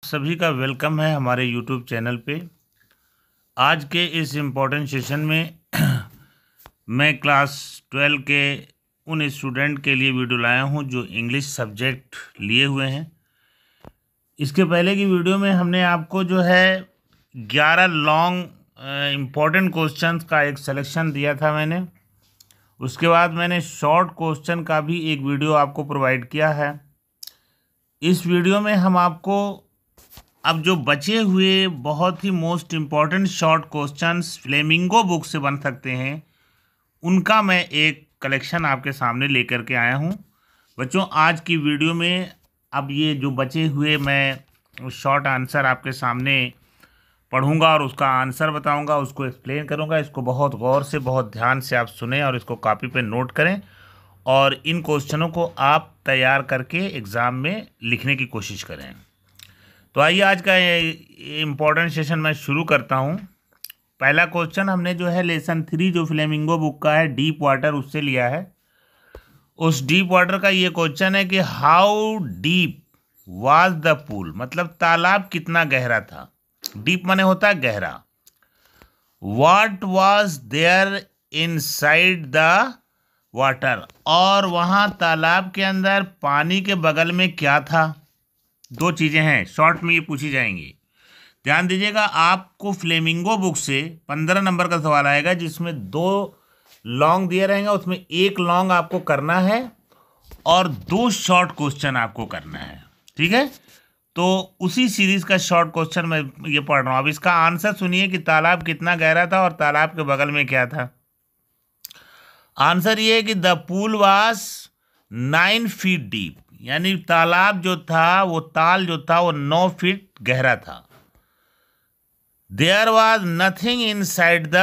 सभी का वेलकम है हमारे यूट्यूब चैनल पे। आज के इस इम्पोर्टेंट सेशन में मैं क्लास 12 के उन स्टूडेंट के लिए वीडियो लाया हूं जो इंग्लिश सब्जेक्ट लिए हुए हैं। इसके पहले की वीडियो में हमने आपको जो है 11 लॉन्ग इम्पोर्टेंट क्वेश्चंस का एक सिलेक्शन दिया था मैंने। उसके बाद मैंने शॉर्ट क्वेश्चन का भी एक वीडियो आपको प्रोवाइड किया है। इस वीडियो में हम आपको अब जो बचे हुए बहुत ही most important short questions Flamingo book से बन सकते हैं, उनका मैं एक कलेक्शन आपके सामने लेकर के आया हूं। बच्चों, आज की वीडियो में अब ये जो बचे हुए मैं शॉर्ट आंसर आपके सामने पढ़ूंगा और उसका आंसर बताऊंगा, उसको एक्सप्लेन करूंगा। इसको बहुत गौर से, बहुत ध्यान से आप सुने और इसको कॉपी पे नोट करें और इन क्वेश्चनों को आप तैयार करके एग्ज़ाम में लिखने की कोशिश करें। तो आइए आज का इम्पोर्टेंट सेशन मैं शुरू करता हूँ। पहला क्वेश्चन हमने जो है लेसन 3 जो फ्लेमिंगो बुक का है, डीप वाटर, उससे लिया है। उस डीप वाटर का ये क्वेश्चन है कि how deep was the pool, मतलब तालाब कितना गहरा था। डीप माने होता है गहरा। What was there inside the water, और वहाँ तालाब के अंदर पानी के बगल में क्या था। दो चीज़ें हैं, शॉर्ट में ये पूछी जाएंगी। ध्यान दीजिएगा, आपको फ्लेमिंगो बुक से 15 नंबर का सवाल आएगा जिसमें 2 लॉन्ग दिए रहेंगे, उसमें एक लॉन्ग आपको करना है और 2 शॉर्ट क्वेश्चन आपको करना है। ठीक है, तो उसी सीरीज का शॉर्ट क्वेश्चन मैं ये पढ़ रहा हूँ। अब इसका आंसर सुनिए कि तालाब कितना गहरा था और तालाब के बगल में क्या था। आंसर ये है कि the pool was 9 feet deep, यानी तालाब जो था, वो ताल जो था, वो 9 फीट गहरा था। There was nothing inside the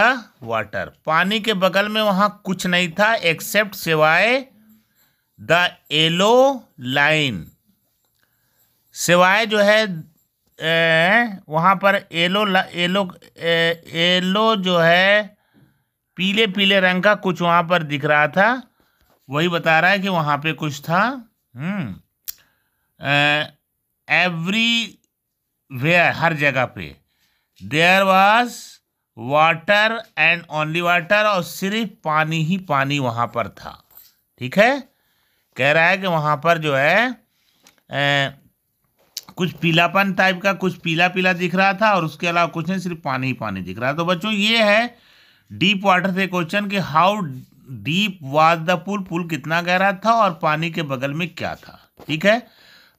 water, पानी के बगल में वहां कुछ नहीं था एक्सेप्ट सिवाय द येलो लाइन, सिवाय जो है वहां पर येलो येलो येलो जो है पीले पीले रंग का कुछ वहां पर दिख रहा था। वही बता रहा है कि वहां पे कुछ था। एवरी वेयर, हर जगह पे, there was water and only water, और सिर्फ पानी ही पानी वहां पर था। ठीक है, कह रहा है कि वहां पर जो है कुछ पीलापन टाइप का, कुछ पीला पीला दिख रहा था और उसके अलावा कुछ नहीं, सिर्फ पानी ही पानी दिख रहा। तो बच्चों, ये है डीप वाटर से क्वेश्चन कि how deep was the pool, pool कितना गहरा था और पानी के बगल में क्या था। ठीक है,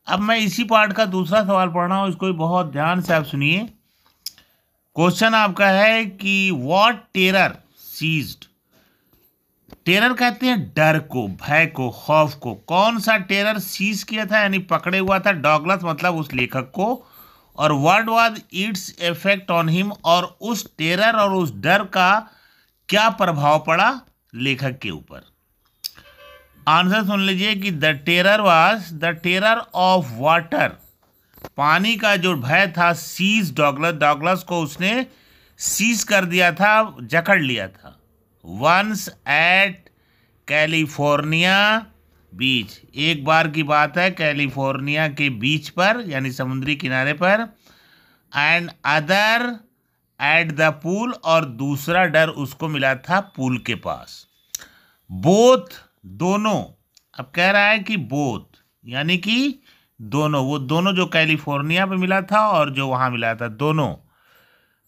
अब मैं इसी पार्ट का दूसरा सवाल पढ़ रहा हूं, इसको भी बहुत ध्यान से आप सुनिए। क्वेश्चन आपका है कि व्हाट टेरर सीज्ड, टेरर कहते हैं डर को, भय को, खौफ को। कौन सा टेरर सीज किया था, यानी पकड़े हुआ था, डॉगलस मतलब उस लेखक को, और what was its effect on him, और उस टेरर और उस डर का क्या प्रभाव पड़ा लेखक के ऊपर। आंसर सुन लीजिए कि the terror was the terror of water, पानी का जो भय था, सीज डॉगलस, डॉगलस को उसने सीज कर दिया था, जकड़ लिया था। वंस एट कैलिफोर्निया बीच, एक बार की बात है कैलिफोर्निया के बीच पर, यानी समुद्री किनारे पर। And other at the pool, और दूसरा डर उसको मिला था पूल के पास। बोथ, दोनों, अब कह रहा है कि बोथ यानी कि दोनों, वो दोनों जो कैलिफोर्निया पे मिला था और जो वहां मिला था, दोनों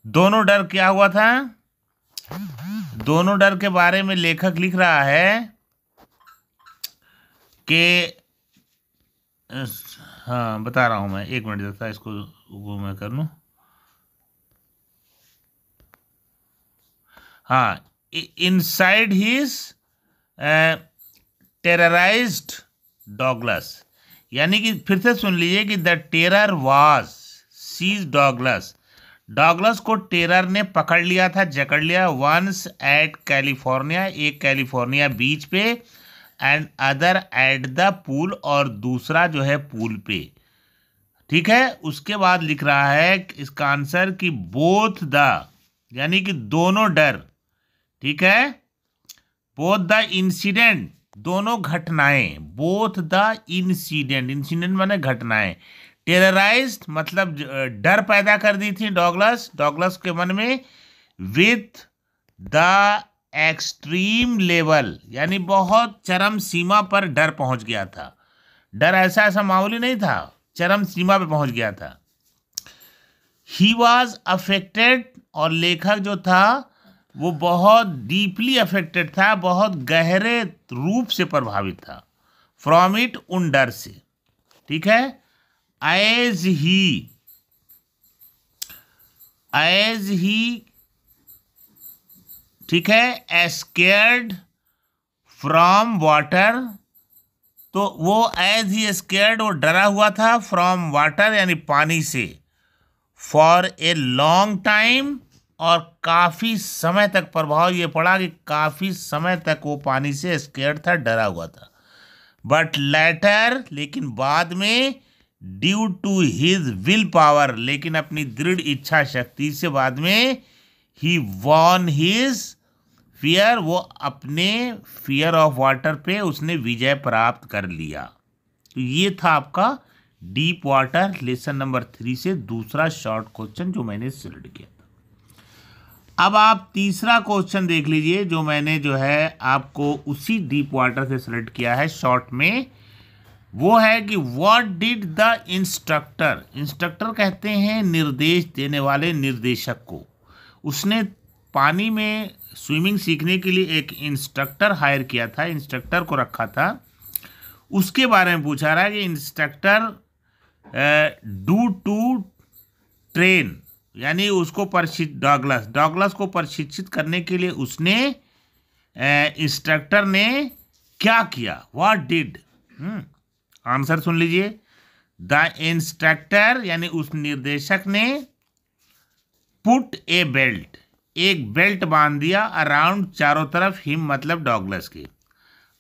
दोनों डर क्या हुआ था। दोनों डर के बारे में लेखक लिख रहा है कि, हाँ बता रहा हूं मैं, एक मिनट देता, इसको वो मैं कर लूं। हाँ, इनसाइड हिज टेरराइज्ड डॉगलस, यानी कि फिर से सुन लीजिए कि the terror was seize Douglas, Douglas को टेरर ने पकड़ लिया था, जकड़ लिया। वंस एट कैलिफोर्निया, एक कैलिफोर्निया बीच पे, and other at the pool, और दूसरा जो है पूल पे। ठीक है, उसके बाद लिख रहा है इसका आंसर कि बोथ द, यानी कि दोनों डर। ठीक है, बोथ द इंसिडेंट, दोनों घटनाएं, बोथ द इंसिडेंट, इंसिडेंट माने घटनाएं, टेरराइज्ड मतलब डर पैदा कर दी थी डॉगलस के मन में, विथ द एक्सट्रीम लेवल, यानी बहुत चरम सीमा पर डर पहुंच गया था। डर ऐसा मामूली नहीं था, चरम सीमा पे पहुंच गया था। ही वॉज अफेक्टेड, और लेखक जो था वो बहुत डीपली अफेक्टेड था, बहुत गहरे रूप से प्रभावित था, फ्रॉम इट, उन डर से। ठीक है, एज ही ठीक है, स्केर्ड फ्रॉम वाटर, तो वो एज ही स्केर्ड, वो डरा हुआ था, फ्रॉम वाटर यानी पानी से, फॉर ए लॉन्ग टाइम, और काफी समय तक प्रभाव ये पड़ा कि काफी समय तक वो पानी से स्केर्ड था, डरा हुआ था। बट लेटर, लेकिन बाद में, due to his will power, लेकिन अपनी दृढ़ इच्छा शक्ति से बाद में, ही वॉन हिज फियर, वो अपने फियर ऑफ वाटर पे उसने विजय प्राप्त कर लिया। तो ये था आपका डीप वाटर लेसन नंबर 3 से दूसरा शॉर्ट क्वेश्चन जो मैंने सिलेक्ट किया था। अब आप तीसरा क्वेश्चन देख लीजिए जो मैंने जो है आपको उसी डीप वाटर से सिलेक्ट किया है शॉर्ट में। वो है कि what did the instructor, instructor कहते हैं निर्देश देने वाले निर्देशक को। उसने पानी में स्विमिंग सीखने के लिए एक इंस्ट्रक्टर हायर किया था, इंस्ट्रक्टर को रखा था। उसके बारे में पूछा रहा है कि इंस्ट्रक्टर डू टू ट्रेन, यानी उसको डॉगलस को प्रशिक्षित करने के लिए उसने इंस्ट्रक्टर ने क्या किया, व्हाट डिड। आंसर सुन लीजिए। द इंस्ट्रक्टर यानी उस निर्देशक ने पुट ए बेल्ट, एक बेल्ट बांध दिया, अराउंड चारों तरफ, हिम मतलब डॉगलस के,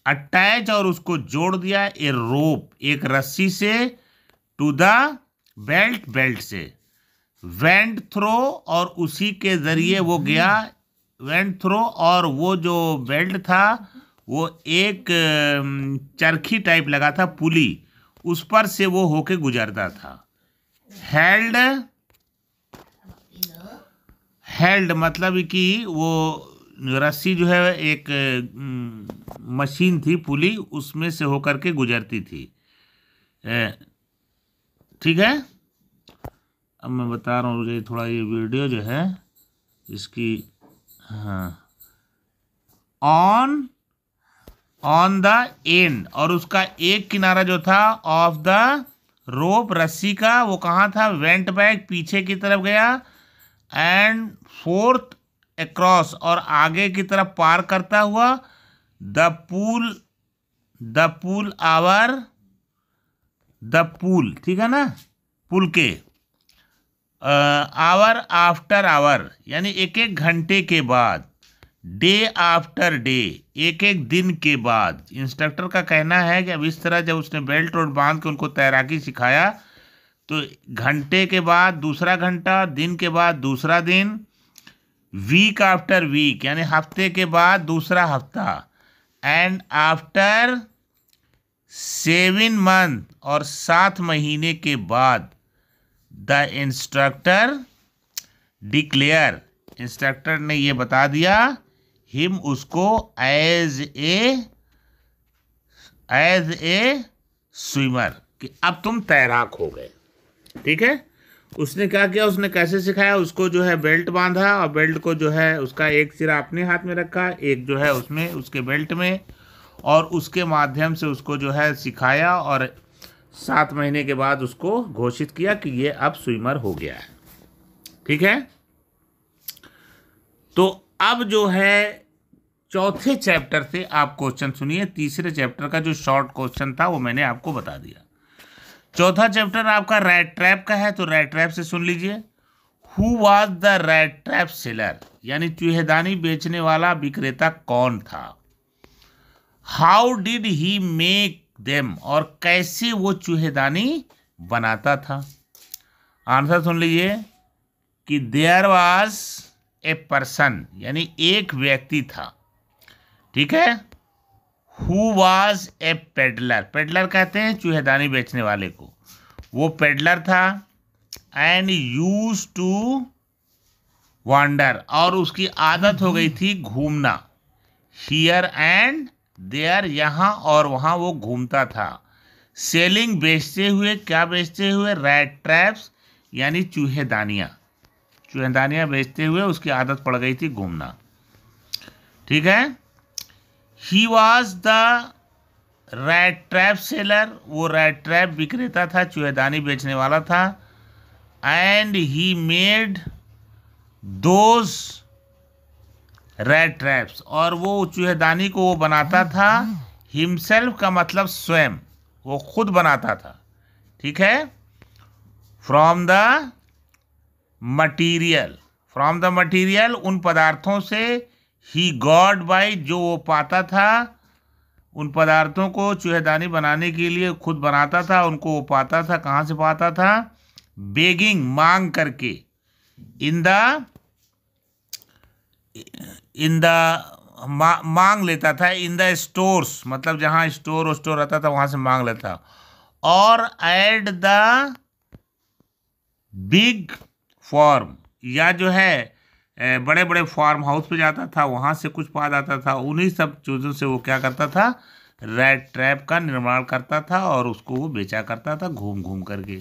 अटैच और उसको जोड़ दिया, ए रोप एक रस्सी से, टू द बेल्ट बेल्ट से, वेंट थ्रो और उसी के जरिए वो गया, वेंट थ्रो और वो जो बेल्ट था वो एक चरखी टाइप लगा था, पुली, उस पर से वो होके गुजरता था। हेल्ड मतलब कि वो रस्सी जो है एक मशीन थी, पुली, उसमें से होकर के गुजरती थी। ठीक है, अब मैं बता रहा हूँ, थोड़ा ये वीडियो जो है इसकी, हाँ, ऑन द एंड, और उसका एक किनारा जो था ऑफ द रोप रस्सी का, वो कहाँ था, वेंट बैक पीछे की तरफ गया, एंड फोर्थ अक्रॉस और आगे की तरफ पार करता हुआ, द पूल, ठीक है ना, पुल के, आवर आफ्टर आवर यानी एक एक घंटे के बाद, डे आफ्टर डे एक एक दिन के बाद। इंस्ट्रक्टर का कहना है कि अब इस तरह जब उसने बेल्ट रोड बांध के उनको तैराकी सिखाया तो घंटे के बाद दूसरा घंटा, दिन के बाद दूसरा दिन, वीक आफ्टर वीक यानी हफ्ते के बाद दूसरा हफ्ता, एंड आफ्टर 7 मंथ और 7 महीने के बाद, द इंस्ट्रक्टर डिक्लेयर, इंस्ट्रक्टर ने ये बता दिया, हिम उसको, एज ए स्विमर, कि अब तुम तैराक हो गए। ठीक है, उसने क्या किया, उसने कैसे सिखाया, उसको जो है बेल्ट बांधा और बेल्ट को जो है उसका एक सिरा अपने हाथ में रखा, एक जो है उसमें उसके बेल्ट में, और उसके माध्यम से उसको जो है सिखाया, और 7 महीने के बाद उसको घोषित किया कि ये अब स्विमर हो गया है। ठीक है, तो अब जो है चौथे चैप्टर से आप क्वेश्चन सुनिए। तीसरे चैप्टर का जो शॉर्ट क्वेश्चन था वो मैंने आपको बता दिया। चौथा चैप्टर आपका रैट ट्रैप का है, तो रैट ट्रैप से सुन लीजिए। Who was the rat trap seller, यानी चूहेदानी बेचने वाला विक्रेता कौन था। How did he make them, और कैसे वो चूहेदानी बनाता था। आंसर सुन लीजिए कि देयर वाज ए पर्सन, यानी एक व्यक्ति था। ठीक है, who was a peddler, peddler कहते हैं चूहेदानी बेचने वाले को। वो पेडलर था एंड यूज टू वांडर, और उसकी आदत हो गई थी घूमना, हियर एंड देयर, यहाँ और वहाँ वो घूमता था। सेलिंग बेचते हुए, क्या बेचते हुए, रैट ट्रैप्स यानी चूहेदानियाँ, चूहेदानियाँ बेचते हुए उसकी आदत पड़ गई थी घूमना। ठीक है। He was the rat trap seller, वो रैट ट्रैप विक्रेता था, चूहेदानी बेचने वाला था। And he made those rat traps, और वो चूहेदानी को वो बनाता था, हिमसेल्फ का मतलब स्वयं, वो खुद बनाता था। ठीक है। From the material, from the material, उन पदार्थों से, ही गॉड बाई, जो वो पाता था, उन पदार्थों को चूहेदानी बनाने के लिए खुद बनाता था, उनको वो पाता था। कहाँ से पाता था? बेगिंग, मांग करके, मांग लेता था, इन द स्टोर्स, मतलब जहाँ स्टोर रहता था वहाँ से मांग लेता। और एट द बिग फार्म, या जो है बड़े बड़े फार्म हाउस पे जाता था, वहाँ से कुछ पा जाता था। उन्हीं सब चीज़ों से वो क्या करता था? रैट ट्रैप का निर्माण करता था और उसको वो बेचा करता था घूम घूम करके।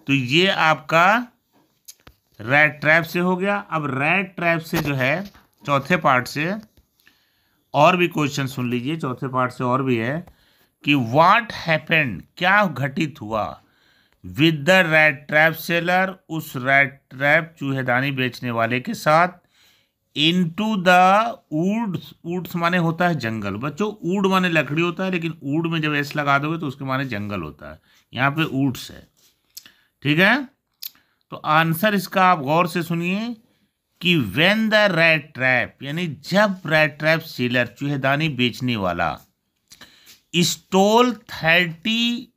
तो ये आपका रैट ट्रैप से हो गया। अब रैट ट्रैप से जो है चौथे पार्ट से और भी क्वेश्चन सुन लीजिए। चौथे पार्ट से और भी है कि व्हाट हैपेंड, क्या घटित हुआ, with the rat trap seller, उस रैट ट्रैप चूहेदानी बेचने वाले के साथ, इनटू द वुड्स, वुड्स माने होता है जंगल। बच्चों वुड माने लकड़ी होता है, लेकिन वुड में जब एस लगा दोगे तो उसके माने जंगल होता है। यहाँ पे वुड्स है। ठीक है। तो आंसर इसका आप गौर से सुनिए कि व्हेन द रैट ट्रैप, यानी जब रैट ट्रैप सेलर चूहेदानी बेचने वाला स्टोल 30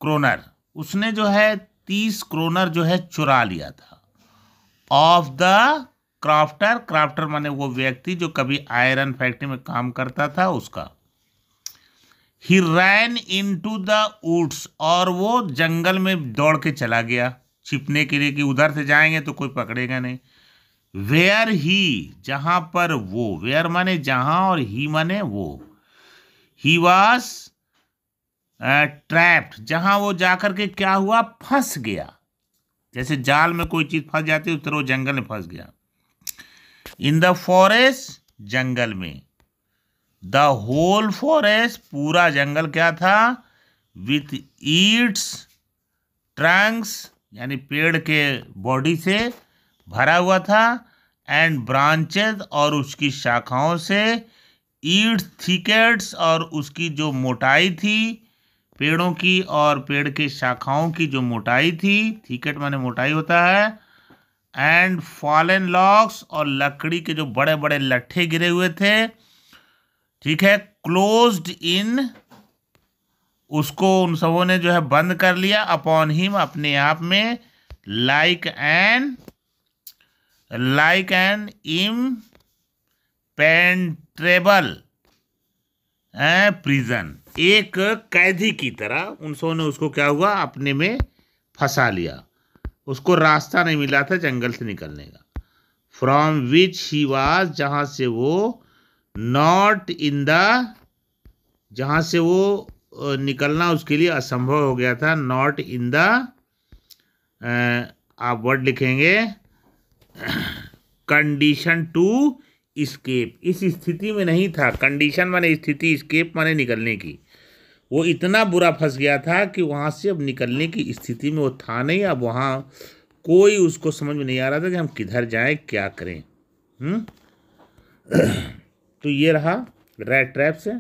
क्रोनर, उसने जो है 30 क्रोनर जो है चुरा लिया था, ऑफ द क्राफ्टर, क्राफ्टर माने वो व्यक्ति जो कभी आयरन फैक्ट्री में काम करता था, उसका। ही रैन इनटू द वुड्स, और वो जंगल में दौड़ के चला गया छिपने के लिए कि उधर से जाएंगे तो कोई पकड़ेगा नहीं। वेयर ही, जहां पर वो, वेयर माने जहां और ही माने वो। ही वॉज ट्रैप्ड, जहां वो जाकर के क्या हुआ? फंस गया। जैसे जाल में कोई चीज फंस जाती है उस तरह वो जंगल में फंस गया। इन द फॉरेस्ट, जंगल में। द होल फॉरेस्ट, पूरा जंगल क्या था? विथ ईट्स ट्रंक्स, यानी पेड़ के बॉडी से भरा हुआ था, एंड ब्रांचेज, और उसकी शाखाओं से, ईट्स थिकेट्स, और उसकी जो मोटाई थी पेड़ों की, और पेड़ के शाखाओं की जो मोटाई थी, थिकेट माने मोटाई होता है, एंड फॉलन लॉग्स, और लकड़ी के जो बड़े बड़े लट्ठे गिरे हुए थे। ठीक है। क्लोज्ड इन, उसको उन सबों ने जो है बंद कर लिया, अपॉन हिम, अपने आप में, लाइक एन इम्पेनेट्रेबल प्रिजन, एक कैदी की तरह उन सबों ने उसको क्या हुआ? अपने में फंसा लिया। उसको रास्ता नहीं मिला था जंगल से निकलने का। फ्रॉम विच ही वाज, जहाँ से वो, नॉट इन द, जहाँ से वो निकलना उसके लिए असंभव हो गया था, नॉट इन द, आप वर्ड लिखेंगे कंडीशन टू स्केप, इस स्थिति में नहीं था। कंडीशन माने स्थिति, स्केप माने निकलने की। वो इतना बुरा फंस गया था कि वहाँ से अब निकलने की स्थिति में वो था नहीं। अब वहाँ कोई उसको समझ में नहीं आ रहा था कि हम किधर जाएं, क्या करें। तो ये रहा रैट ट्रैप से।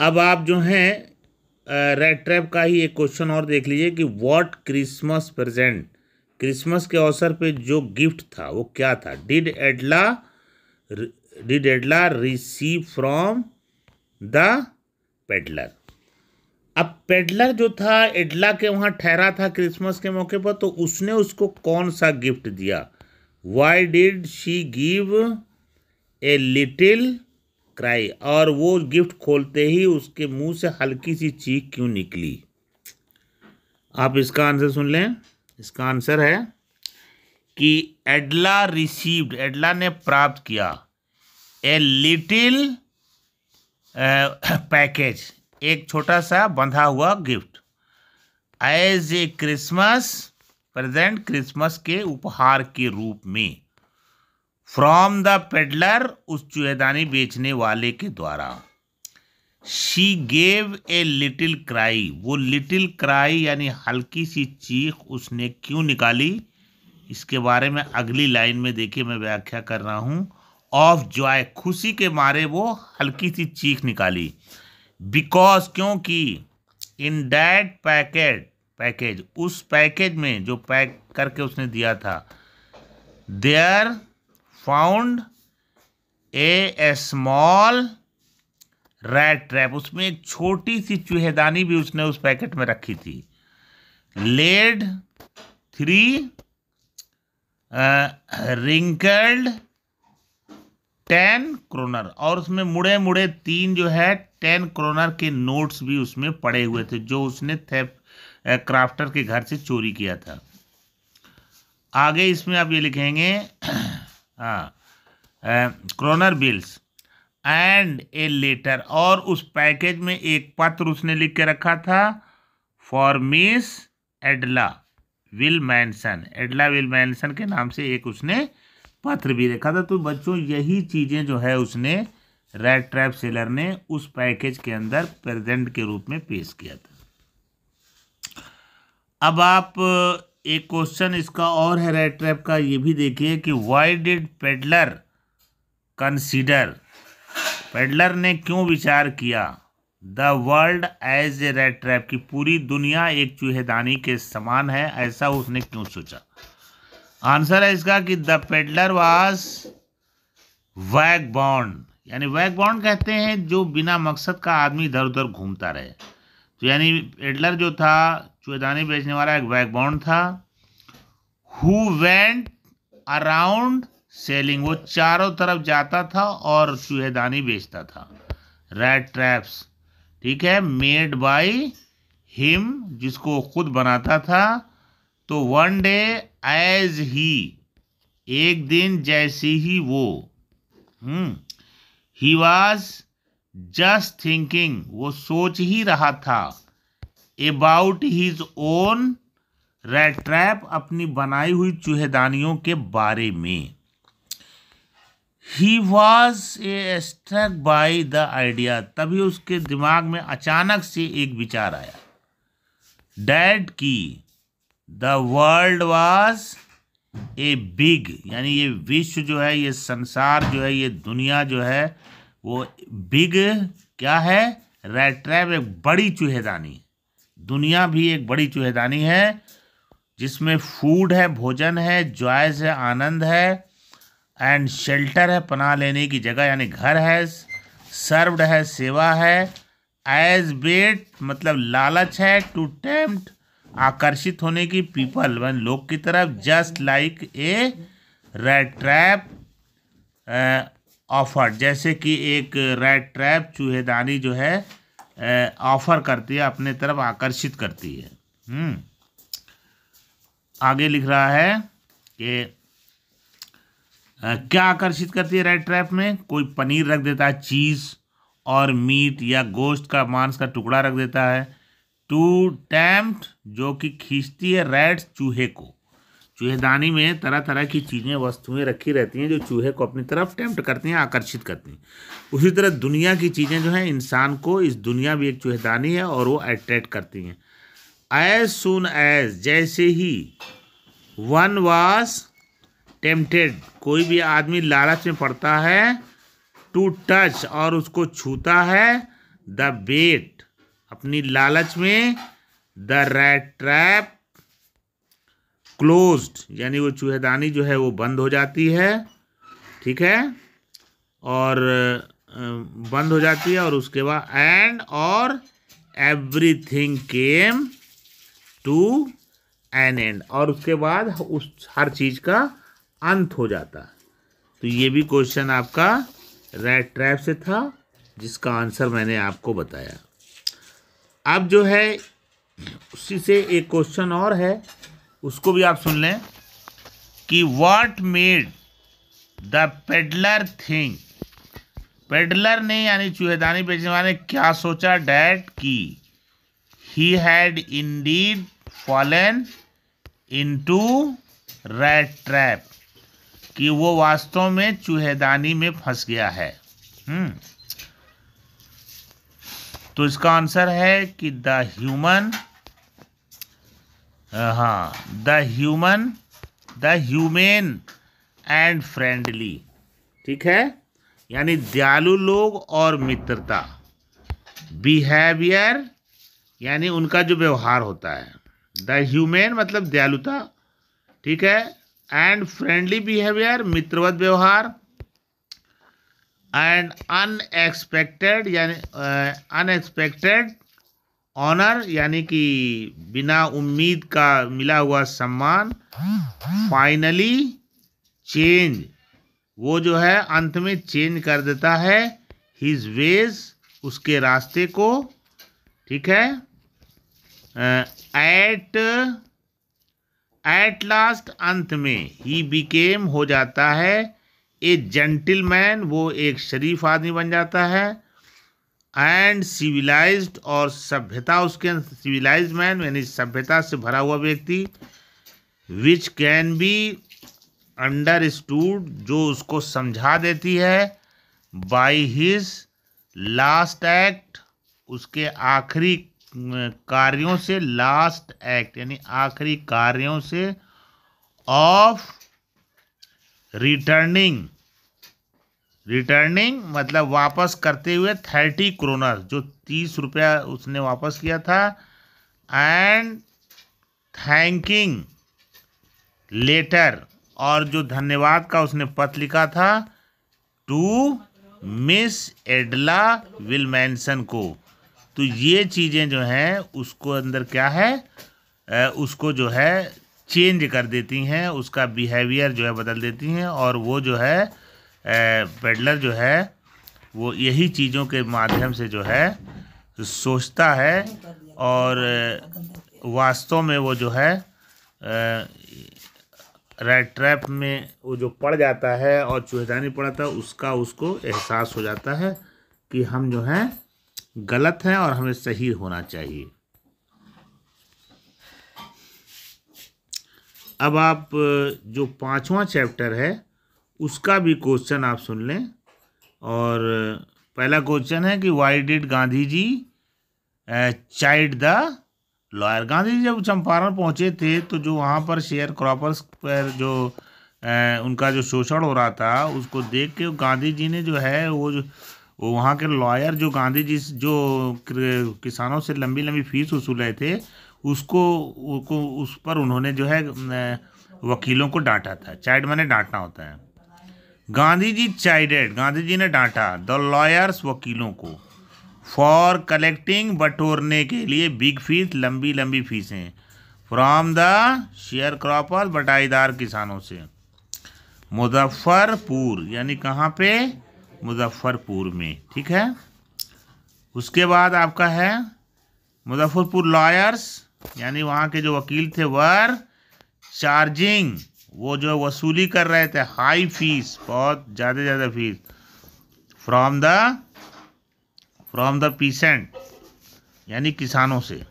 अब आप जो हैं रैट ट्रैप का ही एक क्वेश्चन और देख लीजिए कि व्हाट क्रिसमस प्रेजेंट, क्रिसमस के अवसर पे जो गिफ्ट था वो क्या था? Did एडला receive from the peddler. अब पेडलर जो था एडला के वहाँ ठहरा था क्रिसमस के मौके पर, तो उसने उसको कौन सा गिफ्ट दिया? Why did she give a little cry, और वो गिफ्ट खोलते ही उसके मुंह से हल्की सी चीख क्यों निकली? आप इसका आंसर सुन लें। इसका आंसर है कि एडला रिसीव्ड, एडला ने प्राप्त किया, ए लिटिल पैकेज, एक छोटा सा बंधा हुआ gift, as a Christmas present, Christmas के उपहार के रूप में, फ्रॉम द पेडलर, उस चूहेदानी बेचने वाले के द्वारा। She gave a little cry, वो लिटिल क्राई यानी हल्की सी चीख उसने क्यों निकाली? इसके बारे में अगली लाइन में देखिए मैं व्याख्या कर रहा हूं। ऑफ जॉय, खुशी के मारे वो हल्की सी चीख निकाली। बिकॉज, क्योंकि, इन दैट पैकेज, उस पैकेज में जो पैक करके उसने दिया था, there found a small rat trap, उसमें एक छोटी सी चूहेदानी भी उसने उस पैकेट में रखी थी। लेड 3 रिंकल्ड 10 क्रोनर, और उसमें मुड़े मुड़े 3 जो है 10 क्रोनर के नोट्स भी उसमें पड़े हुए थे, जो उसने क्राफ्टर के घर से चोरी किया था। आगे इसमें आप ये लिखेंगे kroner bills and a letter, और उस पैकेज में एक पत्र उसने लिख के रखा था, फॉर मिस एडला विलमैनसन, एडला विलमैनसन के नाम से एक उसने पत्र भी लिखा था। तो बच्चों यही चीज़ें जो है उसने रैट ट्रैप सेलर ने उस पैकेज के अंदर प्रेजेंट के रूप में पेश किया था। अब आप एक क्वेश्चन इसका और है रैट ट्रैप का, ये भी देखिए कि why did peddler consider, peddler ने क्यों विचार किया, the world as a rat trap, की पूरी दुनिया एक चूहेदानी के समान है, ऐसा उसने क्यों सोचा? आंसर है इसका कि द पेडलर वाज वैगबॉन्ड, यानी वैगबॉन्ड कहते हैं जो बिना मकसद का आदमी इधर उधर घूमता रहे। तो यानी पेडलर जो था, चूहेदानी बेचने वाला, एक वैगबॉन्ड था। हु वेंट अराउंड सेलिंग, वो चारों तरफ जाता था और चूहेदानी बेचता था, रैट ट्रैप्स, ठीक है, मेड बाय हिम, जिसको खुद बनाता था। तो वन डे एज ही, एक दिन जैसे ही वो, ही वॉज जस्ट थिंकिंग, वो सोच ही रहा था, about his own rat trap, अपनी बनाई हुई चूहेदानियों के बारे में। He was a struck by the idea, तभी उसके दिमाग में अचानक से एक विचार आया, डैड की the world was a big, यानी ये विश्व जो है, ये संसार जो है, ये दुनिया जो है, वो बिग क्या है? रैट ट्रैप, एक बड़ी चूहेदानी, दुनिया भी एक बड़ी चूहेदानी है, जिसमें फूड है, भोजन है, जॉयज है, आनंद है, एंड शेल्टर है, पनाह लेने की जगह यानी घर है, सर्व्ड है, सेवा है, एज बेट मतलब लालच है, टू टेम्प्ट आकर्षित होने की, पीपल लोग की तरफ, just like a rat trap offer, जैसे कि एक रैट ट्रैप चूहेदानी जो है ऑफर करती है, अपने तरफ आकर्षित करती है। आगे लिख रहा है कि क्या आकर्षित करती है रैट ट्रैप में? कोई पनीर रख देता है, चीज़ और मीट या गोश्त का, मांस का टुकड़ा रख देता है। टू टेम्प्ट, जो कि खींचती है रैट्स, चूहे को। चूहेदानी में तरह तरह की चीज़ें, वस्तुएं रखी रहती हैं जो चूहे को अपनी तरफ टेम्प्ट करती हैं, आकर्षित करती हैं। उसी तरह दुनिया की चीज़ें जो हैं इंसान को, इस दुनिया भी एक चूहेदानी है और वो अट्रैक्ट करती हैं। एज सुन एज, जैसे ही, वन वाज टेम्प्टेड, कोई भी आदमी लालच में पड़ता है, टू टच, और उसको छूता है, द बेट, अपनी लालच में, द रैट ट्रैप क्लोज्ड, यानी वो चूहेदानी जो है वो बंद हो जाती है, ठीक है, और बंद हो जाती है, और उसके बाद एंड और everything came to an end, और उसके बाद उस हर चीज़ का अंत हो जाता है। तो ये भी क्वेश्चन आपका रैट ट्रैप से था, जिसका आंसर मैंने आपको बताया। अब जो है उसी से एक क्वेश्चन और है, उसको भी आप सुन लें कि what made the peddler think, peddler ने यानी चूहेदानी बेचने वाले ने क्या सोचा, डैट की he had Indeed fallen into rat trap, कि वो वास्तव में चूहेदानी में फंस गया है। तो इसका आंसर है कि द ह्यूमन एंड फ्रेंडली, ठीक है, यानी दयालु लोग और मित्रता। बिहेवियर यानी उनका जो व्यवहार होता है, द ह्यूमन मतलब दयालुता, ठीक है, एंड फ्रेंडली बिहेवियर मित्रवत व्यवहार, एंड अनएक्सपेक्टेड यानी अनएक्सपेक्टेड ऑनर यानी कि बिना उम्मीद का मिला हुआ सम्मान, फाइनली चेंज वो जो है अंत में चेंज कर देता है हिज वेज उसके रास्ते को, ठीक है, एट लास्ट अंत में ही बिकेम हो जाता है ए जेंटलमैन, वो एक शरीफ आदमी बन जाता है, एंड सिविलाइज्ड और सभ्यता उसके सिविलाइज्ड मैन यानी सभ्यता से भरा हुआ व्यक्ति, विच कैन बी अंडरस्टूड जो उसको समझा देती है, बाय हिज लास्ट एक्ट उसके आखिरी कार्यों से, लास्ट एक्ट यानी आखिरी कार्यों से, ऑफ रिटर्निंग मतलब वापस करते हुए 30 क्रोनर जो 30 रुपया उसने वापस किया था, एंड थैंकिंग लेटर और जो धन्यवाद का उसने पत्र लिखा था, टू मिस एडला विल्मैनसन को। तो ये चीज़ें जो हैं उसको अंदर क्या है, उसको जो है चेंज कर देती हैं, उसका बिहेवियर जो है बदल देती हैं, और वो जो है पेडलर जो है वो यही चीज़ों के माध्यम से जो है सोचता है, और वास्तव में वो जो है रैट ट्रैप में वो जो पड़ जाता है और चूहेदानी पड़ा था उसका उसको एहसास हो जाता है कि हम जो हैं गलत हैं और हमें सही होना चाहिए। अब आप जो 5वां चैप्टर है उसका भी क्वेश्चन आप सुन लें। और पहला क्वेश्चन है कि why did Gandhi ji chide the lawyer. Gandhi ji जब चंपारण पहुंचे थे तो जो वहाँ पर शेयर क्रॉपर्स पर जो उनका जो शोषण हो रहा था उसको देख के गांधी जी ने जो है वो वहाँ के लॉयर जो गांधी जी जो किसानों से लंबी लंबी फीस वसूल रहे थे उसको उस पर उन्होंने जो है वकीलों को डांटा था। चाइड माने डांटना होता है। गांधी जी चाइडेड, गांधी जी ने डांटा द लॉयर्स वकीलों को, फॉर कलेक्टिंग बटोरने के लिए बिग फीस लंबी लंबी फीसें, फ्रॉम द शेयर क्रॉपर बटाईदार किसानों से। मुजफ्फरपुर यानी कहाँ पे, मुजफ्फरपुर में, ठीक है। उसके बाद आपका है मुजफ्फरपुर लॉयर्स यानी वहाँ के जो वकील थे वर चार्जिंग वो जो वसूली कर रहे थे हाई फीस, बहुत ज़्यादा फीस, फ्रॉम द पीसेंट यानी किसानों से,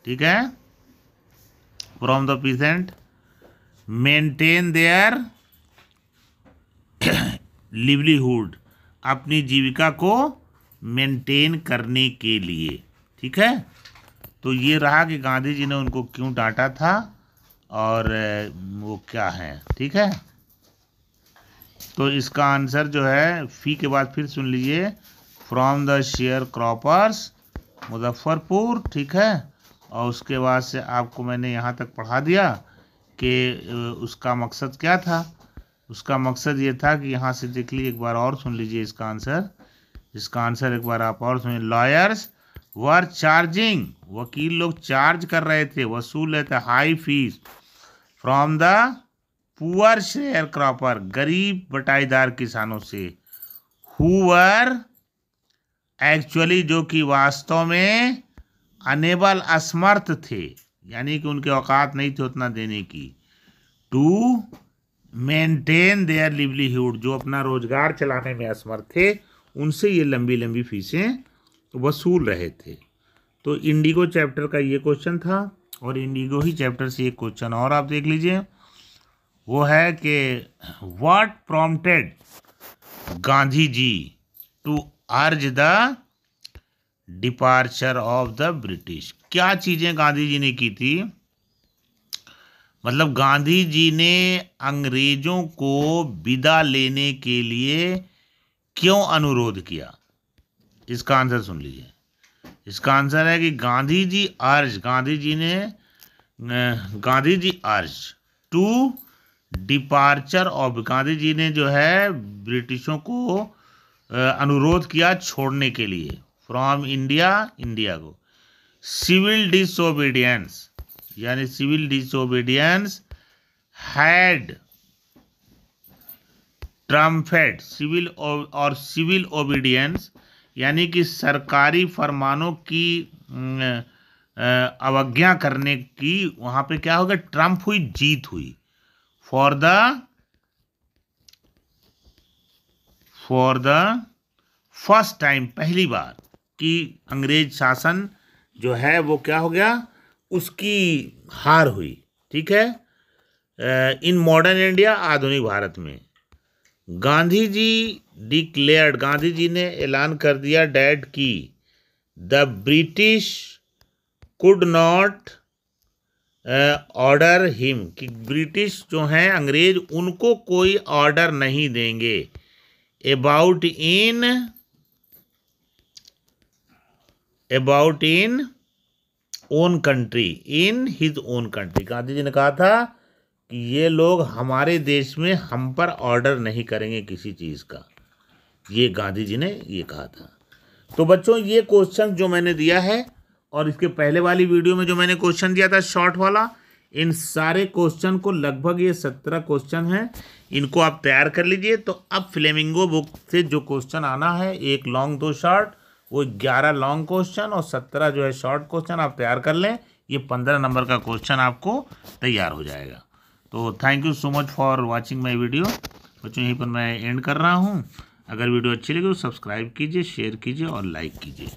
ठीक है, from the pheasant, maintain their livelihood अपनी जीविका को मेंटेन करने के लिए, ठीक है। तो ये रहा कि गांधी जी ने उनको क्यों डांटा था और वो क्या है, ठीक है। तो इसका आंसर जो है फी के बाद फिर सुन लीजिए, from the share croppers Muzaffarpur, ठीक है। और उसके बाद से आपको मैंने यहाँ तक पढ़ा दिया कि उसका मकसद क्या था। उसका मकसद ये था कि यहाँ से देख लीजिए, एक बार और सुन लीजिए इसका आंसर एक बार आप और सुनिए। लॉयर्स वर चार्जिंग, वकील लोग चार्ज कर रहे थे, वसूल रहे थे high fees, from the poor share cropper गरीब बटाईदार किसानों से, हु वर एक्चुअली, जो कि वास्तव में अनेबल, असमर्थ थे, यानी कि उनके औकात नहीं थे उतना देने की, टू मेंटेन देयर लिवलीहुड, जो अपना रोजगार चलाने में असमर्थ थे, उनसे ये लंबी लंबी फीसें वसूल रहे थे। तो इंडिगो चैप्टर का ये क्वेश्चन था, और इंडिगो ही चैप्टर से एक क्वेश्चन और आप देख लीजिए, वो है कि what prompted Gandhi ji to urge the departure of the British. क्या चीज़ें गांधी जी ने की थी, मतलब गांधी जी ने अंग्रेजों को विदा लेने के लिए क्यों अनुरोध किया, इसका आंसर सुन लीजिए। इसका आंसर है कि Gandhi ji urge to departure of, Gandhi ji ने जो है ब्रिटिशों को अनुरोध किया छोड़ने के लिए, फ्रॉम इंडिया को। सिविल डिसोबीडियंस, यानी civil disobedience had trumped, civil obedience, यानी कि सरकारी फरमानों की अवज्ञा करने की वहाँ पे क्या हो गया, ट्रम्प हुई, जीत हुई। फॉर द फर्स्ट टाइम, पहली बार कि अंग्रेज शासन जो है वो क्या हो गया, उसकी हार हुई, ठीक है, इन मॉडर्न इंडिया, आधुनिक भारत में। गांधी जी डिक्लेयर्ड, गांधी जी ने ऐलान कर दिया डैट की the British could not order him, कि ब्रिटिश जो हैं अंग्रेज, उनको कोई ऑर्डर नहीं देंगे about in own country, in his own country. Gandhi ji ने कहा था कि ये लोग हमारे देश में हम पर ऑर्डर नहीं करेंगे किसी चीज़ का, ये गांधी जी ने ये कहा था। तो बच्चों ये क्वेश्चन जो मैंने दिया है, और इसके पहले वाली वीडियो में जो मैंने क्वेश्चन दिया था शॉर्ट वाला, इन सारे क्वेश्चन को, लगभग ये 17 क्वेश्चन हैं, इनको आप तैयार कर लीजिए। तो अब फ्लेमिंगो बुक से जो क्वेश्चन आना है, 1 लॉन्ग 2 शॉर्ट, वो 11 लॉन्ग क्वेश्चन और 17 जो है शॉर्ट क्वेश्चन, आप तैयार कर लें, ये 15 नंबर का क्वेश्चन आपको तैयार हो जाएगा। तो thank you so much for watching my video. बच्चों यहीं पर मैं एंड कर रहा हूँ। अगर वीडियो अच्छी लगी तो सब्सक्राइब कीजिए, शेयर कीजिए और लाइक कीजिए।